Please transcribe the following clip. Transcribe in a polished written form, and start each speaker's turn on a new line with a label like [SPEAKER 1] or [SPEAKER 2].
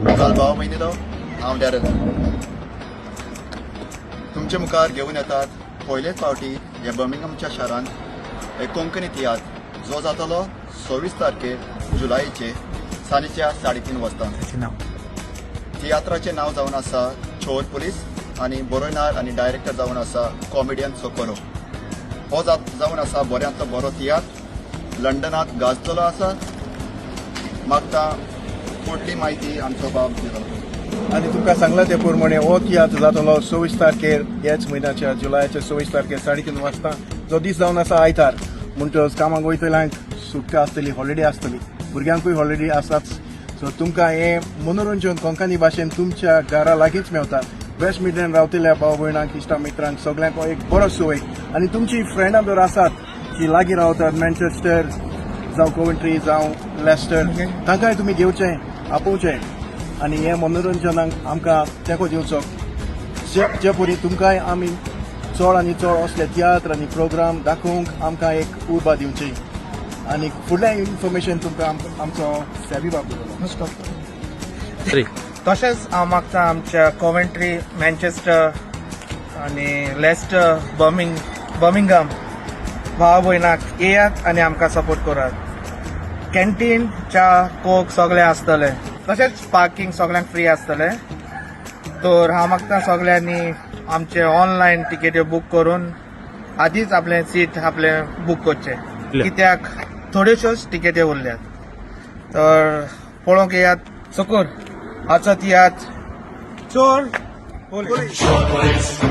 [SPEAKER 1] काल भाव महिनेलो हांव डेरेन तुमचे मुखार घेऊन येतात पयलेच फावटी ह्या बर्मिंगहामच्या शारांत एक कोंकणी तियात्र जो जातलो 26 तारखेर जुलयाचे सांजेच्या 3:30 वस्तां. तियात्राचें नांव जावन आसा चोर पुलीस आनी बरोयणार आनी डायरेक्टर जावन आसा कॉमेडियन सोकोरो. हो जावन आसा बऱ्यांतलो बरो तियात्र लंडनात गाजतलो आसा. मागता फुडली म्हायती आमचो बाब दितलो.
[SPEAKER 2] आणि तुमकां सांगला ते प्रमाणे हो तियात्र जातलो 26 तारखेर ह्याच म्हयन्याच्या जुलयाच्या 26 तारखेर 3:30 वाजता. जो दीस जावन आसा आयतार म्हणटच कामाक वयतल्यांक सुटका आसतली, हॉलिडे आसतली, भुरग्यांकूय हॉलिडे आसाच. सो तुमकां हे मनोरंजन कोंकणी भाशेन तुमच्या घरा लागींच मेवता. वेस्ट मिडलँड रावतल्या भाव भयणांक इश्टा मित्रांक सगळ्यांक एक बरो सवय. आनी तुमची फ्रेंडां जर आसात की लागीं रावतात मँचेस्टर जावं कोवेंट्री जावं लेस्टर तांकांय तुमी घेवचें आपोवचें आनी हे मनोरंजनाक आमकां तेंको दिवचो. जे परी तुमकांय आमी चड आनी चड असले तियात्र आनी प्रोग्राम दाखोवंक आमकां एक उर्बा दिवची. आनी फुडलें इन्फॉर्मेशन तुमकां आमचो सॅबी बाब दितलो.
[SPEAKER 3] तशेंच हांव मागता आमच्या कोवेंट्री मँचेस्टर आनी लेस्टर बर्मिंगहाम भाव भयणाक येयात आनी आमकां सपोर्ट करात. कॅन्टीन च्या कोक सगळे आसतले, तशेंच पार्किंग सगळ्यांक फ्री आसतले. तर हांव मागता सगळ्यांनी आमचे ऑनलायन तिकेट्यो बूक करून आदींच आपलें सीट आपलें बूक करचें, कित्याक थोड्योश्योच तिकेट्यो उरल्यात. तर पळोवंक येयात. सकोर आजचो तियात्र चोर पोलीस.